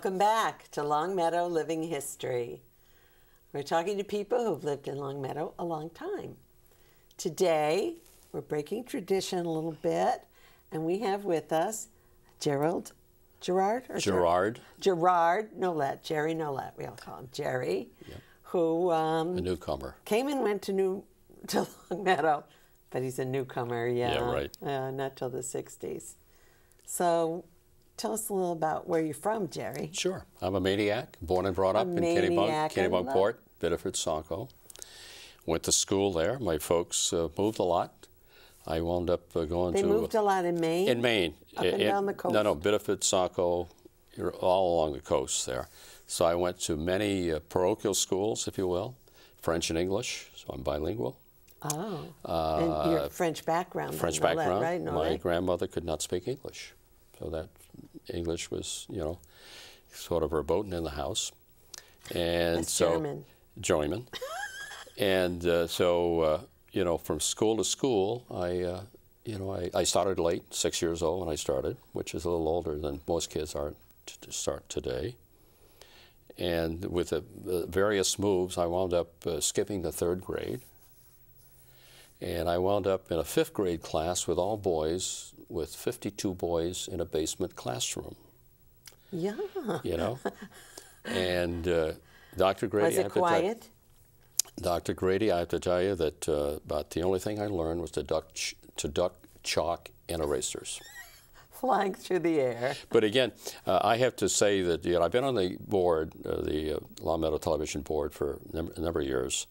Welcome back to Longmeadow Living History. We're talking to people who've lived in Longmeadow a long time. Today, we're breaking tradition a little bit, and we have with us Gerard Nolet, Jerry Nolet, we all call him Jerry, yep. Who a newcomer. Came and went to Longmeadow, but he's a newcomer, Yeah, right. Not till the 60s. So tell us a little about where you're from, Jerry. Sure. I'm a maniac, born and brought up in Kennebunkport, Biddeford, Saco. Went to school there. My folks moved a lot. I wound up going They moved a lot in Maine? In Maine. Up and down the coast? No, Biddeford, Saco, all along the coast there. So I went to many parochial schools, if you will, French and English, so I'm bilingual. Oh, and your French background. French background. Right? My grandmother could not speak English, so that English was, sort of verboten in the house. And That's so German. German. And from school to school, I started late, 6 years old when I started, which is a little older than most kids are to start today. And with the various moves, I wound up skipping the 3rd grade. And I wound up in a 5th grade class with all boys, with 52 boys in a basement classroom. Yeah. And Dr. Grady, was it quiet? Dr. Grady, I have to tell you that about the only thing I learned was to duck chalk and erasers. Flying through the air. But again, I have to say that I've been on the board, the Longmeadow Television Board, for a number of years.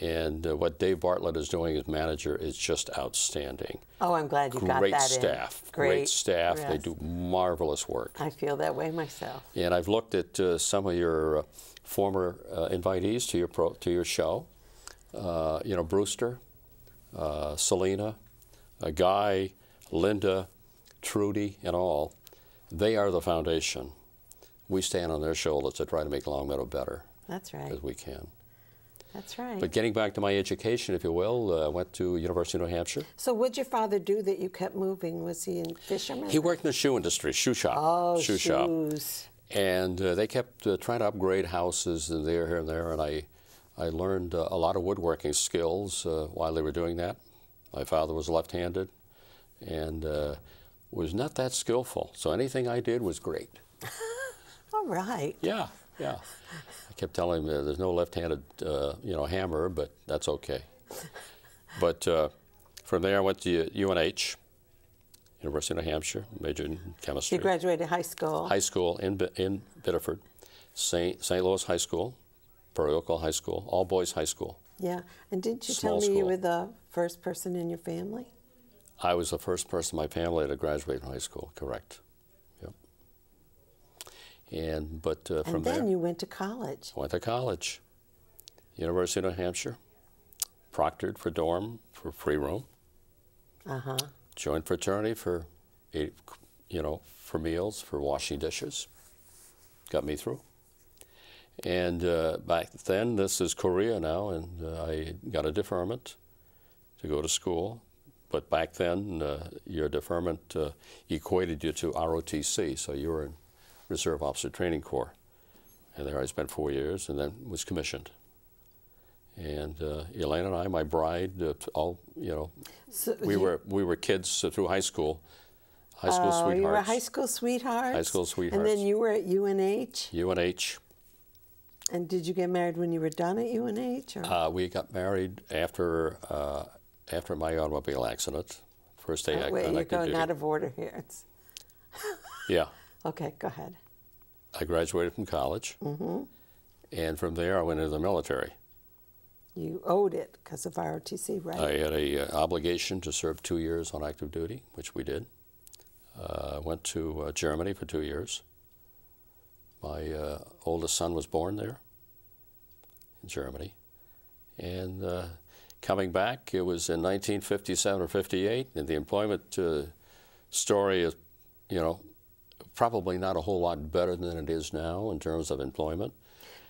And what Dave Bartlett is doing as manager is just outstanding. Oh, I'm glad you got that in. Great staff. Yes. They do marvelous work. I feel that way myself. And I've looked at some of your former invitees to your show. Brewster, Selena, Guy, Linda, Trudy, and all. They are the foundation. We stand on their shoulders to try to make Longmeadow better. That's right. As we can. That's right. But getting back to my education, if you will, I went to University of New Hampshire. So what did your father do that you kept moving? Was he in fisherman? He worked in the shoe industry, shoe shop. Oh, shoes. Shop. And they kept trying to upgrade houses and there, here, and there. And I learned a lot of woodworking skills while they were doing that. My father was left-handed and was not that skillful. So anything I did was great. All right. Yeah. I kept telling him there's no left-handed, hammer, but that's okay. But from there, I went to UNH, University of New Hampshire, majored in chemistry. You graduated high school? High school in Biddeford, St. Louis High School, parochial high school, all-boys high school. Yeah, and didn't you tell me you were the first person in your family? I was the first person in my family to graduate from high school, correct. But from there, then you went to college. Went to college, University of New Hampshire, proctored for dorm for free room. Joined fraternity for meals, for washing dishes. Got me through. And back then, this is Korea now, and I got a deferment to go to school. But back then, your deferment equated you to ROTC, so you were in Reserve Officer Training Corps. And there I spent 4 years and then was commissioned. And Elaine and I, my bride, so we were kids through high school. High school sweethearts. You were high school sweethearts? High school sweethearts. And then you were at UNH? UNH. And did you get married when you were done at UNH? Or? We got married after my automobile accident. First day I wait, you're going out of order here. Yeah. Okay, go ahead. I graduated from college, and from there I went into the military. You owed it because of ROTC, right? I had an obligation to serve 2 years on active duty, which we did. Went to Germany for 2 years. My oldest son was born there, in Germany. And coming back, it was in 1957 or 58, and the employment story is, probably not a whole lot better than it is now in terms of employment.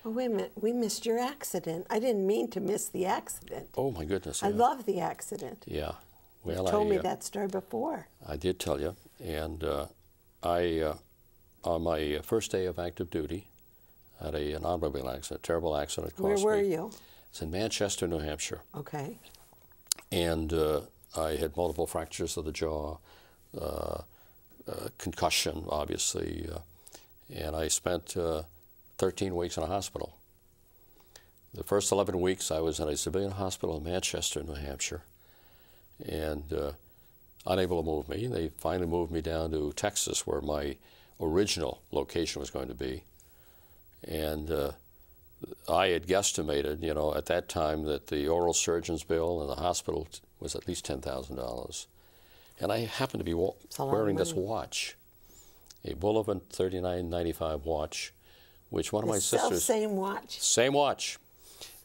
Oh, wait a minute. We missed your accident. I didn't mean to miss the accident. Oh, my goodness. I love the accident. Yeah. Well, you told me that story before. I did tell you. And I on my first day of active duty, I had an automobile accident, a terrible accident. Where were you? It's in Manchester, New Hampshire. Okay. And I had multiple fractures of the jaw, concussion, obviously, and I spent 13 weeks in a hospital. The first 11 weeks I was in a civilian hospital in Manchester, New Hampshire, and unable to move me. They finally moved me down to Texas, where my original location was going to be. And I had guesstimated, you know, at that time that the oral surgeon's bill in the hospital was at least $10,000. And I happened to be wearing this watch, a Bullivan 3995 watch, which one of my sisters... Same watch? Same watch.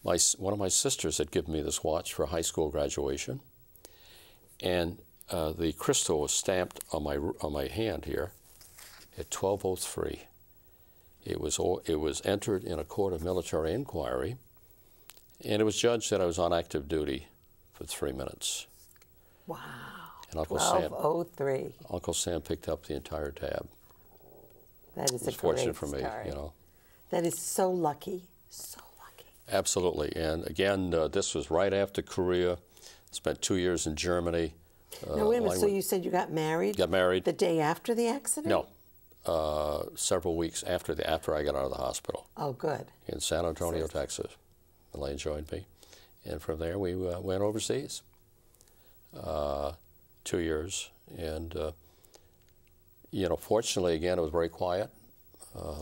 One of my sisters had given me this watch for high school graduation, and the crystal was stamped on my hand here at 1203. It was entered in a court of military inquiry, and it was judged that I was on active duty for 3 minutes. Wow. And Uncle 1203. Uncle Sam picked up the entire tab. That is it was fortunate for me, you know. That is so lucky, so lucky. Absolutely, and again, this was right after Korea. Spent 2 years in Germany. Now wait a minute. So you said you got married? Got married. The day after the accident? No. Several weeks after I got out of the hospital. Oh, good. In San Antonio, Texas. Elaine joined me. And from there, we went overseas. 2 years. And, you know, fortunately, again, it was very quiet.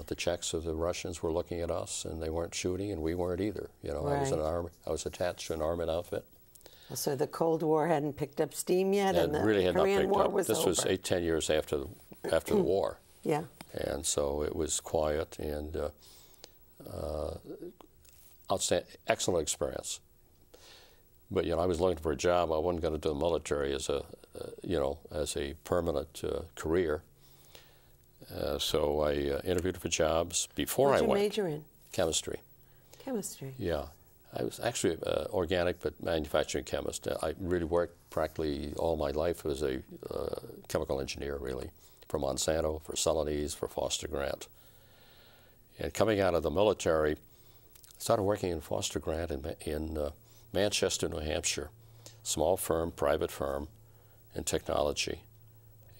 The Czechs of the Russians were looking at us, and they weren't shooting, and we weren't either. You know, right. I was attached to an armored outfit. So the Cold War hadn't picked up steam yet, and the really had Korean not picked War up. was This over. was 10 years after the war. Yeah. And so it was quiet and outstanding, excellent experience. But, you know, I was looking for a job. I wasn't going to do the military as a, you know, as a permanent career. So I interviewed for jobs before I went. What did you major in? Chemistry. Chemistry. Yeah. I was actually organic but manufacturing chemist. I really worked practically all my life as a chemical engineer, really, for Monsanto, for Celanese, for Foster Grant. And coming out of the military, I started working in Foster Grant in Manchester, New Hampshire, small firm, private firm in technology.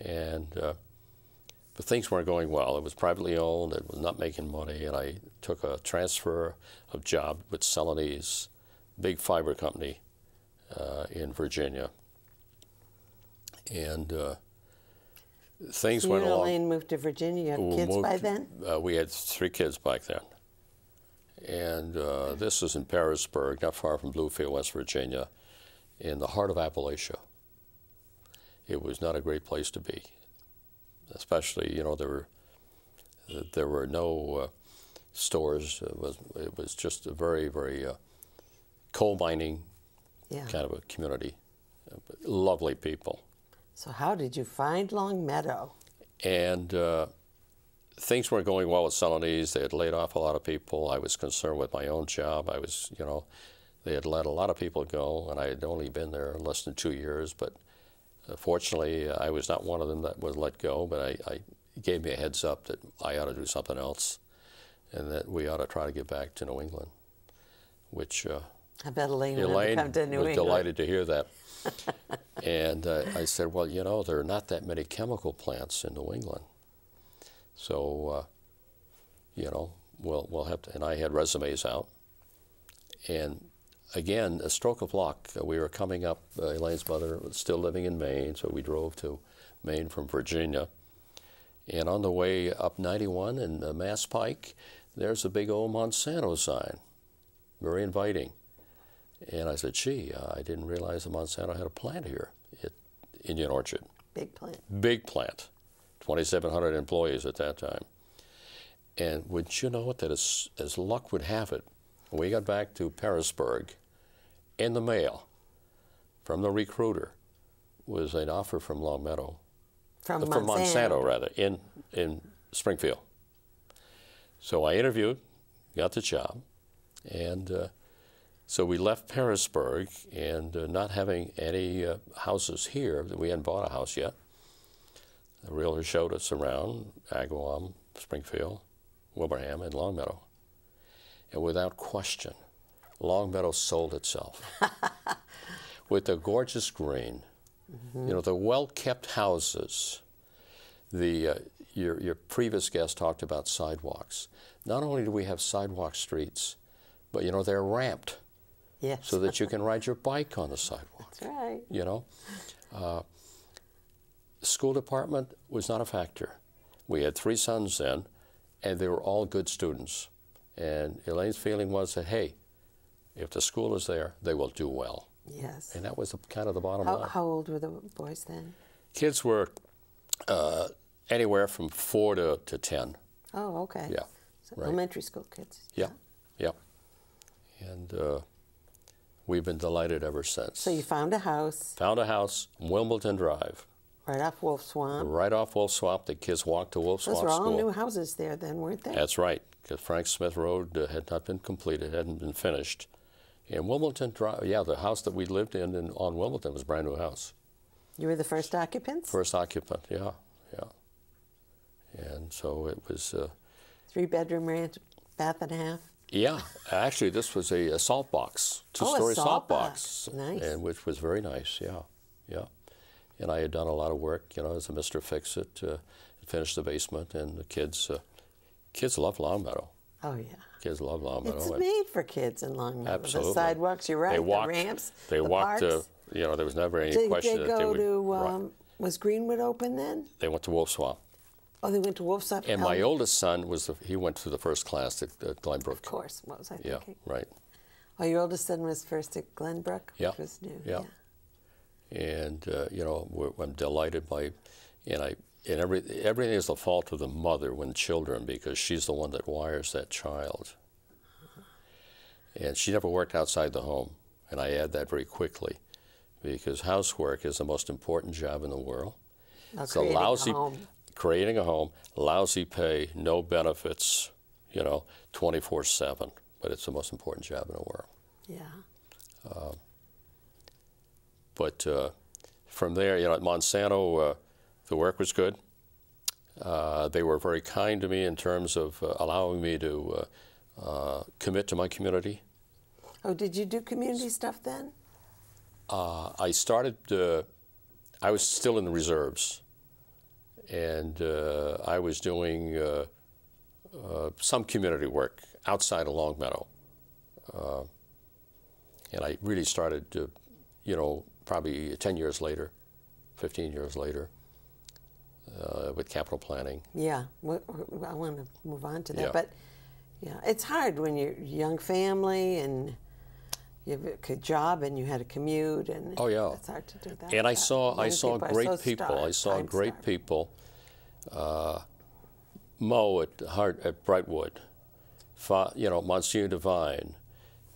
And but things weren't going well. It was privately owned, it was not making money, and I took a transfer of job with Celanese, big fiber company in Virginia. And things went along. Elaine moved to Virginia. You had kids by then? We had 3 kids back then. And this was in Parisburg, not far from Bluefield, West Virginia, in the heart of Appalachia. It was not a great place to be. Especially, you know, there were no stores. It was just a very, very coal mining kind of a community. Lovely people. So how did you find Long Meadow? And things weren't going well with Celanese. They had laid off a lot of people. I was concerned with my own job. I was, you know, they had let a lot of people go, and I had only been there less than 2 years, but fortunately, I was not one of them that was let go, but I gave me a heads up that I ought to do something else and that we ought to try to get back to New England, which I bet Elaine would come to New was England. Delighted to hear that. And I said, well, you know, there are not that many chemical plants in New England. So, you know, we'll have to, and I had resumes out. And again, a stroke of luck. We were coming up, Elaine's mother was still living in Maine, so we drove to Maine from Virginia. And on the way up 91 in Mass Pike, there's a big old Monsanto sign, very inviting. And I said, gee, I didn't realize that Monsanto had a plant here at Indian Orchard. Big plant. Big plant, 2,700 employees at that time. And would you know it, that as luck would have it, when we got back to Parisburg, in the mail from the recruiter was an offer from Long Meadow. From Monsanto, rather, in Springfield. So I interviewed, got the job, and so we left Parisburg, and not having any houses here, we hadn't bought a house yet. The realtor showed us around Agawam, Springfield, Wilbraham, and Longmeadow. And without question, Longmeadow sold itself. With the gorgeous green, you know, the well-kept houses. Your previous guest talked about sidewalks. Not only do we have sidewalk streets, but, you know, they're ramped. Yes. So that you can ride your bike on the sidewalk. That's right. You know? The school department was not a factor. We had 3 sons then, and they were all good students. And Elaine's feeling was that, hey, if the school is there, they will do well. Yes. And that was kind of the bottom line. How old were the boys then? Kids were anywhere from 4 to 10. Oh, okay. Yeah. So right. Elementary school kids. Yeah. Yeah. And we've been delighted ever since. So you found a house. Found a house, Wimbledon Drive. Right off Wolf Swamp. Right off Wolf Swamp. The kids walked to Wolf Swamp Those were all School. new houses there then, weren't they? That's right, because Frank Smith Road had not been completed, hadn't been finished. And Wimbledon Drive, yeah, the house that we lived in on Wimbledon was a brand new house. You were the first occupants? First occupant, yeah, yeah. And so it was... 3-bedroom ranch, bath and a half? Yeah, actually this was a salt box, 2-story salt box. Nice. And which was very nice, yeah, yeah. And I had done a lot of work, you know, as a Mr. Fix-It, finished the basement, and the kids love Longmeadow. Oh, yeah. Kids love Longmeadow. It's made for kids in Longmeadow. Absolutely. The sidewalks, you're right, They walked, the ramps, they the walked, parks. you know, there was never any Did question they that they go would... to, right. was Greenwood open then? They went to Wolf Swamp. Oh, they went to Wolf Swamp? And my oldest son, he went to the first class at Glenbrook. Of course, what was I Yeah, thinking? right. Oh, your oldest son was first at Glenbrook? Yeah. Which was new. Yeah. And, you know, I'm delighted by, and everything is the fault of the mother when children, because she's the one that wires that child. And she never worked outside the home, and I add that very quickly, because housework is the most important job in the world. Now, It's a lousy, creating a home. lousy pay, no benefits, you know, 24/7, but it's the most important job in the world. Yeah. But from there, you know, at Monsanto, the work was good. They were very kind to me in terms of allowing me to commit to my community. Oh, did you do community stuff then? I started, I was still in the reserves, and I was doing some community work outside of Longmeadow. And I really started, you know, probably 10 years later, 15 years later, with capital planning. Yeah, I want to move on to that. Yeah. But yeah, it's hard when you're a young family and you have a good job and you had a commute, and Oh yeah, it's hard to do that. and I saw great so people. I saw time great starved. people. Mo at Brightwood, you know, Monsignor Devine,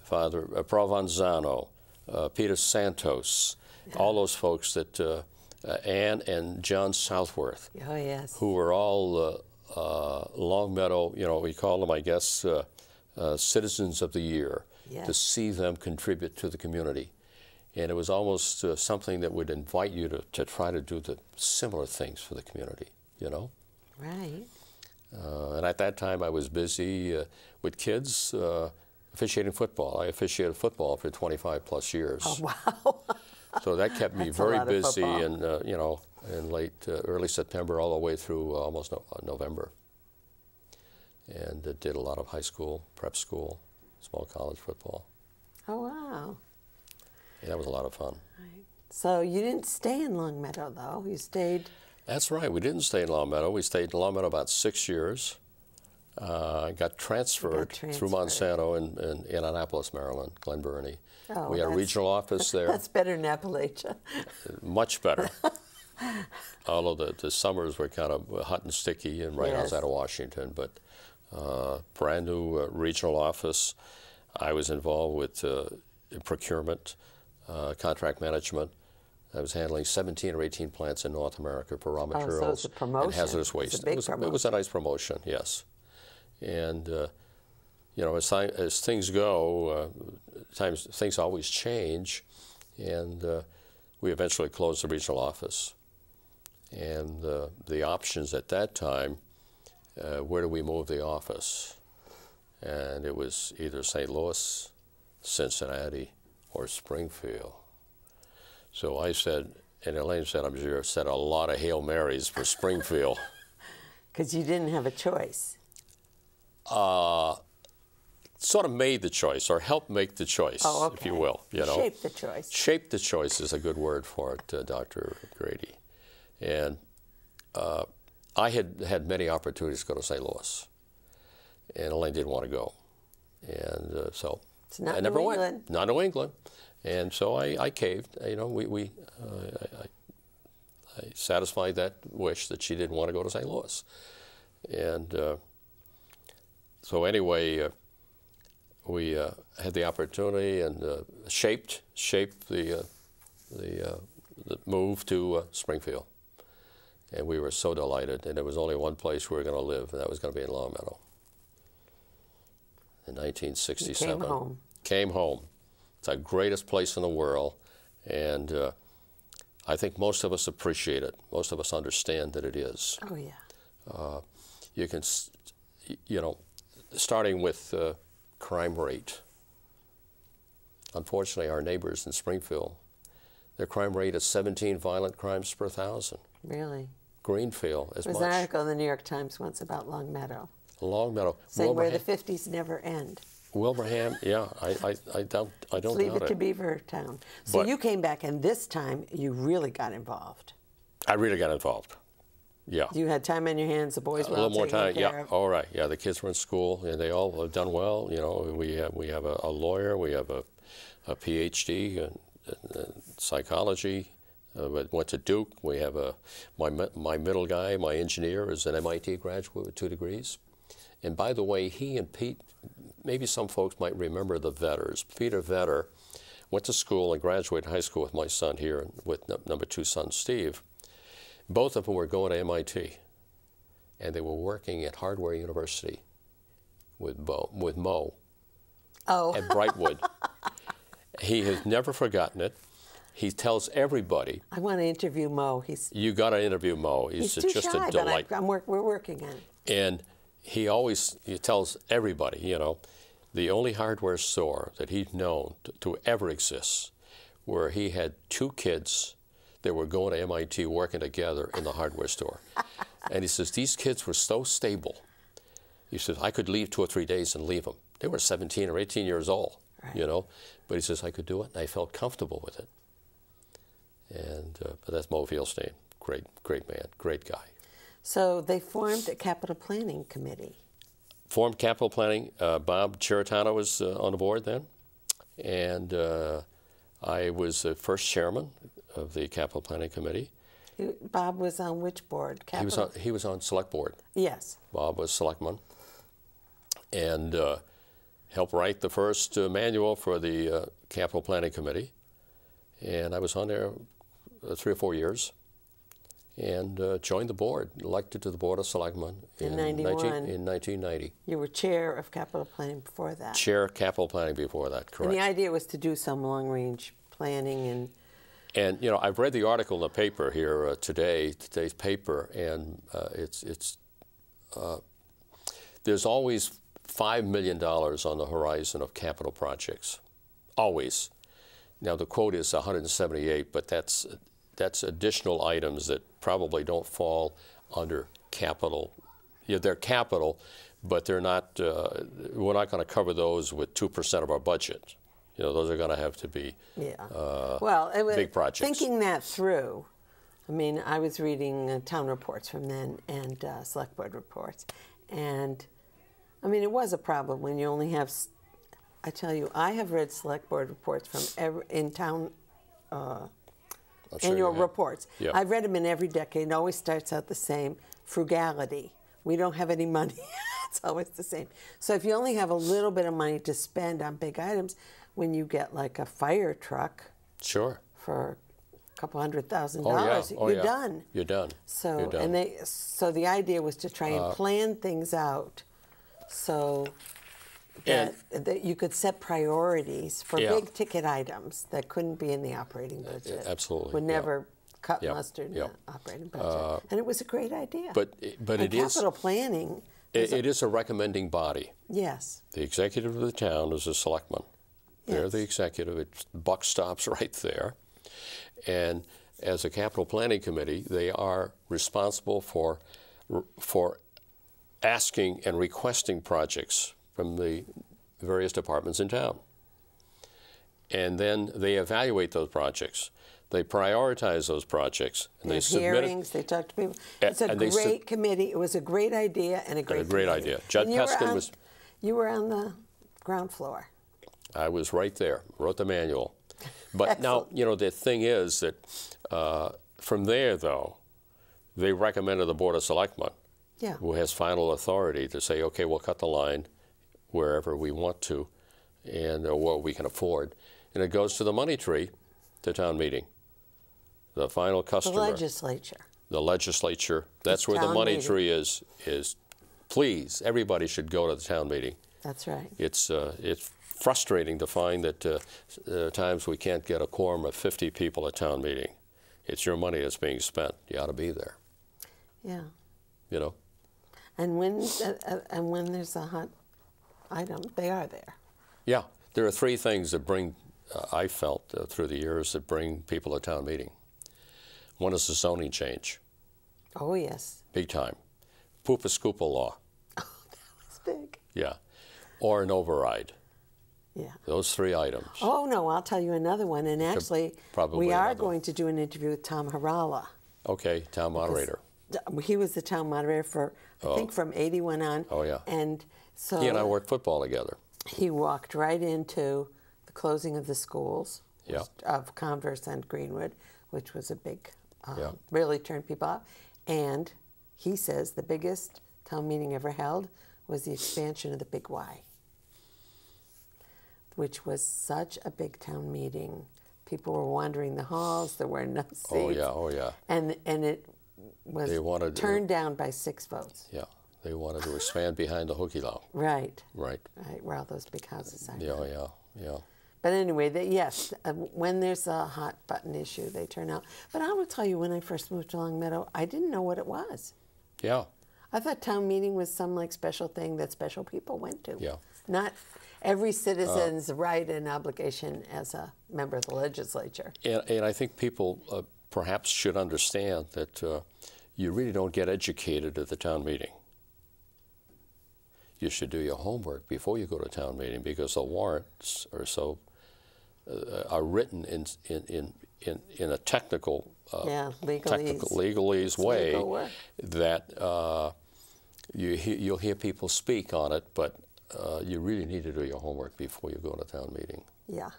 Father Provenzano, Peter Santos, all those folks that Ann and John Southworth, Oh yes. who were all Longmeadow. You know, we call them, I guess, citizens of the year. Yes. To see them contribute to the community. And it was almost something that would invite you to try to do the similar things for the community, you know? Right. And at that time I was busy with kids officiating football. I officiated football for 25 plus years. Oh wow. So that kept me That's a very lot of busy football. in, you know, in early September all the way through almost November. And did a lot of high school, prep school, small college football. Oh wow. Yeah, that was a lot of fun. Right. So you didn't stay in Longmeadow though. You stayed. That's right. We didn't stay in Longmeadow. We stayed in Longmeadow about 6 years. Got transferred through Monsanto in Annapolis, Maryland, Glen Burnie. Oh, we had a regional office there. That's better than Appalachia. Much better. Although the summers were kind of hot and sticky and right Yes. outside of Washington. But brand new regional office. I was involved with procurement, contract management. I was handling 17 or 18 plants in North America for raw materials so it's a promotion. and hazardous waste. It's a big It was a nice promotion, yes. And you know, as things go, things always change, and we eventually closed the regional office. And the options at that time where do we move the office? And it was either St. Louis, Cincinnati, or Springfield. So I said, and Elaine said, I'm sure said a lot of Hail Marys for Springfield. Because you didn't have a choice. Sort of made the choice, or helped make the choice, if you will. You know, shaped the choice. Shaped the choice is a good word for it, Dr. Grady. And I had many opportunities to go to St. Louis, and Elaine didn't want to go, and so it's not I never New went. England. Not New England, and so I caved. You know, I satisfied that wish that she didn't want to go to St. Louis, and so anyway, we had the opportunity and shaped the move to Springfield. And we were so delighted, and there was only one place we were going to live, and that was going to be in Longmeadow. In 1967. You came home. Came home. It's the greatest place in the world, and I think most of us appreciate it. Most of us understand that it is. Oh, yeah. You can, you know, starting with crime rate. Unfortunately, our neighbors in Springfield, their crime rate is 17 violent crimes per 1,000. Really? Greenfield as much. There was an article in the New York Times once about Longmeadow. Longmeadow. Saying where the 50s never end. Wilbraham, yeah, I don't Leave doubt it to Beavertown. So But you came back, and this time you really got involved. I really got involved. Yeah. You had time on your hands. The boys A were little all more taken time. care Yeah. of. All right. Yeah. The kids were in school, and they all have done well. You know, we have a lawyer. We have a PhD in psychology. Went to Duke. We have my middle guy, my engineer, is an MIT graduate with 2 degrees. And by the way, he and Pete, maybe some folks might remember the Vetters. Peter Vetter went to school and graduated high school with my son here, with number 2 son, Steve. Both of them were going to MIT, and they were working at Hardware University with Mo at Brightwood. He has never forgotten it. He tells everybody. I want to interview Mo. You got to interview Mo. He's just too shy, a delight. but we're working on it. And he tells everybody, you know, the only hardware store that he's known to ever exist, where he had 2 kids that were going to MIT working together in the hardware store. And he says, these kids were so stable. He says, I could leave 2 or 3 days and leave them. They were 17 or 18 years old, you know. But he says, I could do it, and I felt comfortable with it. And but that's Mo Fieldstein. Great man, great guy. So they formed a capital planning committee. Formed capital planning. Bob Chiritano was on the board then, and I was the first chairman of the capital planning committee. Bob was on which board? Capital? He was on select board. Yes. Bob was selectman, and helped write the first manual for the capital planning committee, and I was on there 3 or 4 years, and joined the board, elected to the Board of Selectmen in 1990. You were chair of capital planning before that. Chair of capital planning before that, correct. And the idea was to do some long-range planning and you know, I've read the article in the paper here today's paper, and there's always $5 million on the horizon of capital projects, always. Now the quote is 178, but that's additional items that probably don't fall under capital. Yeah, they're capital, but they're not. We're not going to cover those with 2% of our budget. You know, those are going to have to be big projects. Thinking that through, I mean, I was reading town reports from then and select board reports, and I mean, it was a problem when you only have. I tell you, I have read select board reports from in town annual reports. Yeah. I've read them in every decade. It always starts out the same: frugality. We don't have any money. It's always the same. So if you only have a little bit of money to spend on big items, when you get like a fire truck, sure, for a couple $100,000, you're done. You're done. So you're done. So the idea was to try and plan things out, so that you could set priorities for big ticket items that couldn't be in the operating budget. Absolutely, would never cut Yep. mustard in Yep. the operating budget. And it was a great idea. But and it is capital planning. it is a recommending body. Yes. The executive of the town is a selectman. They're Yes. the executive. Buck stops right there. And as a capital planning committee, they are responsible for asking and requesting projects from the various departments in town. And then they evaluate those projects. They prioritize those projects, and they submit hearings. They talk to people. A- It's a and they great committee. It was a great idea and a great great committee. idea. Judd And you were Peskin on- was. You were on the ground floor. I was right there, wrote the manual. But now, the thing is that from there, though, they recommended the Board of Selectmen, Yeah. who has final authority to say, okay, we'll cut the line wherever we want to and or what we can afford. And it goes to the money tree, to town meeting. The final The customer. legislature. The legislature. That's where the town money meeting. tree is. Please, everybody should go to the town meeting. That's right. It's frustrating to find that times we can't get a quorum of 50 people at town meeting. It's your money that's being spent. You ought to be there. Yeah. You know. And when there's a hot item, they are there. Yeah, there are three things that bring. I felt through the years that bring people to town meeting. One is the zoning change. Oh yes. Big time. Poopa Scoopa law. Oh, that was big. Yeah. Or an override. Yeah. Those three items. Oh no, I'll tell you another one. And actually, probably we are another going to do an interview with Tom Harala. Okay, town moderator. He was the town moderator for, I think, from 81 on. Oh, yeah. And so He and I worked football together. he walked right into the closing of the schools Yeah. of Converse and Greenwood, which was a big, Yeah. really turned people off. And he says the biggest town meeting ever held was the expansion of the Big Y, which was such a big town meeting. People were wandering the halls. There were no seats. Oh yeah, oh yeah. And it was They wanted to- turned down by 6 votes. Yeah. They wanted to expand behind the hooky low. Right. Right. Right, where all those big houses are. Yeah, yeah, yeah. But anyway, yes, when there's a hot button issue, they turn out. But I will tell you, when I first moved to Long Meadow, I didn't know what it was. Yeah. I thought town meeting was some like special thing that special people went to. Yeah. Not every citizen's right and obligation as a member of the legislature. And I think people perhaps should understand that you really don't get educated at the town meeting. You should do your homework before you go to town meeting, because the warrants are so are written in a technical, legalese way legal work. that you'll hear people speak on it, but you really need to do your homework before you go to town meeting. Yeah.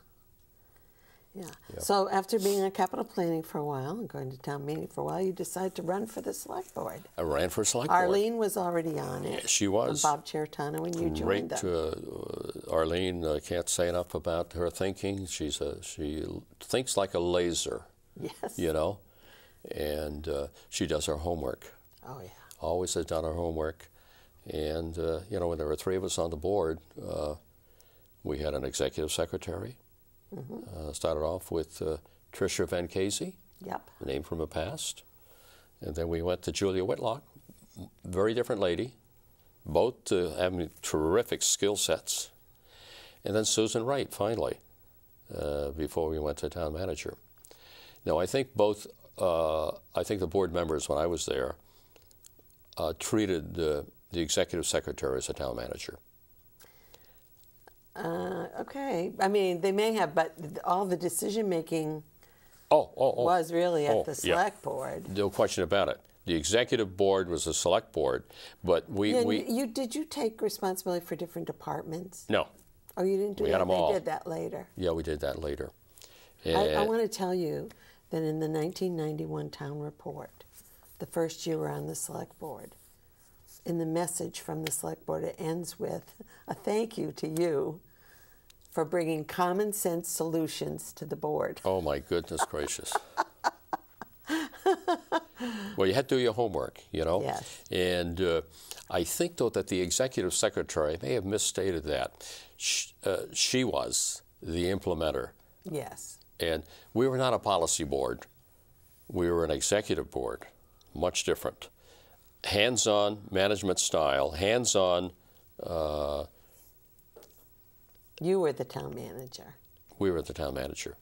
Yeah. So after being on capital planning for a while and going to town meeting for a while, you decide to run for the select board. I ran for select board. Arlene was already on it. She was. Bob Cheritano, and you joined them. Arlene, can't say enough about her thinking. She thinks like a laser. Yes. You know, and she does her homework. Oh yeah. Always has done her homework, and when there were three of us on the board, we had an executive secretary. Started off with Tricia Van Casey, Yep. a name from the past. And then we went to Julia Whitlock, very different lady, both having terrific skill sets. And then Susan Wright, finally, before we went to town manager. Now, I think the board members, when I was there, treated the executive secretary as a town manager. Okay. I mean, they may have, but all the decision making Oh. was really at the yeah. select board. No question about it. The executive board was a select board, but Did you take responsibility for different departments? No. Oh, you didn't do We that? had them all. They did that later. Yeah, we did that later. I want to tell you that in the 1991 town report, the first year we're on the select board, in the message from the select board, it ends with a thank you to you for bringing common sense solutions to the board. Oh my goodness gracious. Well, you had to do your homework, you know? Yes. And I think, though, that the executive secretary, I may have misstated that, she was the implementer. Yes. And we were not a policy board. we were an executive board, much different. Hands-on management style, hands-on. You were the town manager. We were the town manager.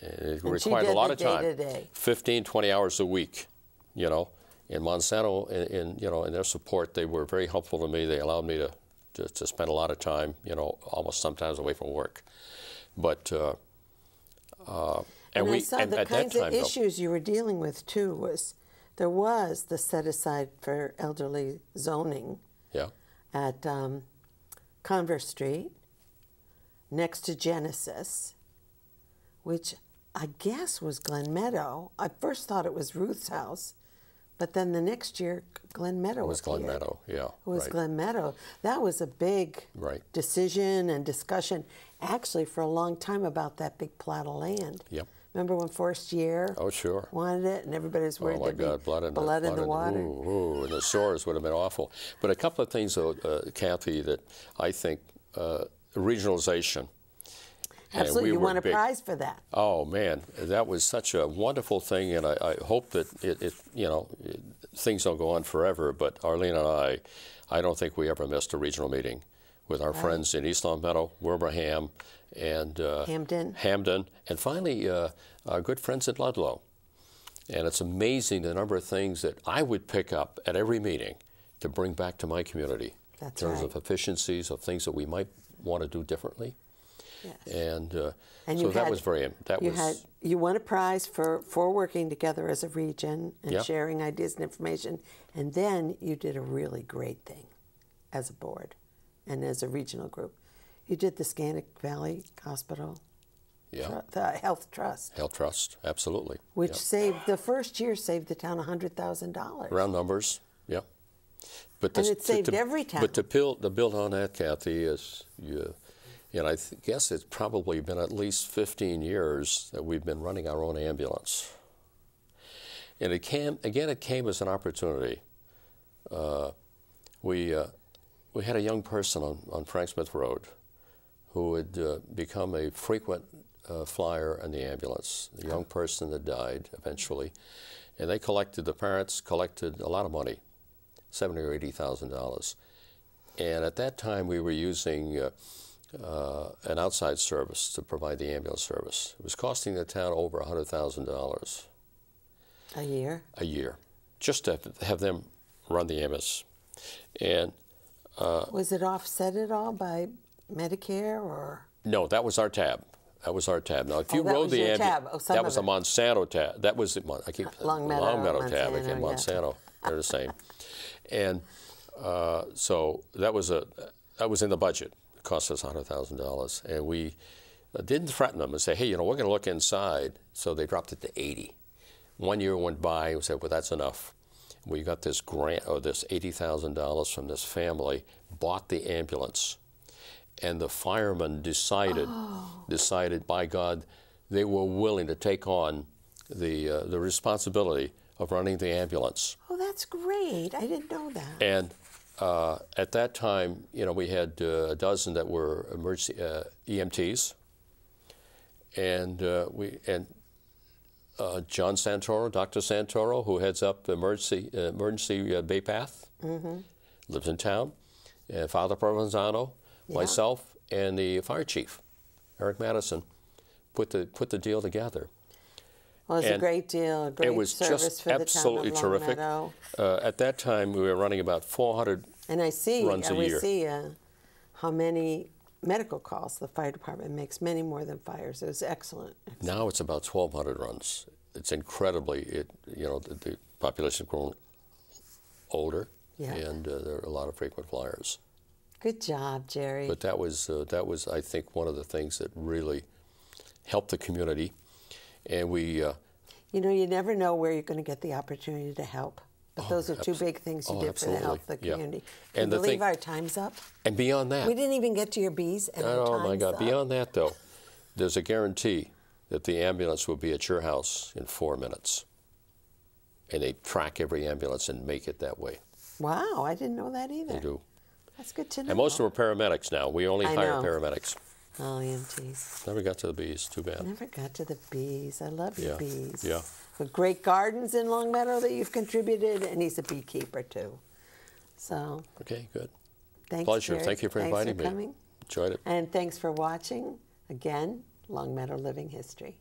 It And she required did a lot the of time, day-to-day. 15, 20 hours a week, you know. In Monsanto, in their support, they were very helpful to me. They allowed me to spend a lot of time, you know, almost sometimes away from work. But And we I saw and the at kinds that time, of issues you were dealing with too. There was the set aside for elderly zoning yeah, at Converse Street, next to Genesis, which I guess was Glen Meadow. I first thought it was Ruth's house, but then the next year Glen Meadow it was Glen appeared. Meadow. Yeah, It was right. Glen Meadow. That was a big Right. decision and discussion, actually, for a long time about that big plot of land. Yep. Remember when Forrest Year Oh, sure. wanted it, and everybody was worried Oh my there'd God, be blood in the water? Ooh, and the sores would have been awful. But a couple of things, though, Kathy, that I think regionalization. and Absolutely, we you were won a big. prize for that. Oh man, that was such a wonderful thing, and I hope that things don't go on forever. But Arlene and I don't think we ever missed a regional meeting with our friends in East Long Meadow, Wilbraham, and Hamden, and finally our good friends at Ludlow. And it's amazing the number of things that I would pick up at every meeting to bring back to my community That's in terms right. of efficiencies, of things that we might want to do differently. Yes. And so you that had- was very, that was, You won a prize for working together as a region and Yeah. sharing ideas and information, and then you did a really great thing as a board and as a regional group. You did the Scannick Valley Hospital, yeah, the Health Trust, Health Trust, absolutely. which Yeah. saved the first year saved the town $100,000. Round numbers, yeah. But And it saved every town. But to build on that, Kathy, is I guess it's probably been at least 15 years that we've been running our own ambulance. And it came as an opportunity. We had a young person on Frank Smith Road who had become a frequent flyer in the ambulance, a young person that died eventually. And the parents collected a lot of money, $70,000 or $80,000. And at that time, we were using an outside service to provide the ambulance service. It was costing the town over $100,000 A year? a year, just to have them run the ambulance. And Was it offset at all by Medicare or? no, that was our tab. That was our tab. Now, if you that rode was the your ambulance, tab. Oh, some that of was a it. Monsanto tab. That was I keep Long Meadow, tab. Monsanto, Again, yeah. Monsanto. They're the same. And so that was in the budget. It cost us $100,000, and we didn't threaten them and say, hey, we're going to look inside. So they dropped it to 80. 1 year went by. We said, well, that's enough. We got this grant, or this $80,000 from this family, bought the ambulance. And the firemen decided, by God, they were willing to take on the responsibility of running the ambulance. Oh, that's great. I didn't know that. And at that time, we had a dozen that were emergency EMTs, and John Santoro, Dr. Santoro, who heads up the emergency Bay Path, lives in town, and Father Provenzano, myself, and the fire chief, Eric Madison, put the deal together. Well, it was a And great deal, a great It was service just for the absolutely town of Long terrific. Meadow. At that time, we were running about 400 And I see, runs a we year. see how many medical calls the fire department makes, many more than fires. It was excellent. Now it's about 1,200 runs. It's incredibly, the population has grown older, Yeah. and there are a lot of frequent flyers. Good job, Jerry. But that was, I think, one of the things that really helped the community. And we, you never know where you're going to get the opportunity to help. But those are two big things you did absolutely. for the health of the Yeah. community. And And the believe thing- our time's up? and beyond that, We didn't even get to your bees, and our oh my time's God, up. beyond that though, there's a guarantee that the ambulance will be at your house in 4 minutes. And they track every ambulance and make it that way. Wow, I didn't know that either. They do. That's good to know. And most of them are paramedics now. We only I hire know. paramedics. Oh, EMTs. Never got to the bees, too bad. Never got to the bees. I love your Yeah, bees. yeah. with great gardens in Longmeadow that you've contributed, and he's a beekeeper too. So. Okay, good. Thanks, Pleasure. Gerard. Thank you for inviting Thanks for coming. me. Enjoyed it. And thanks for watching, again, Longmeadow Living History.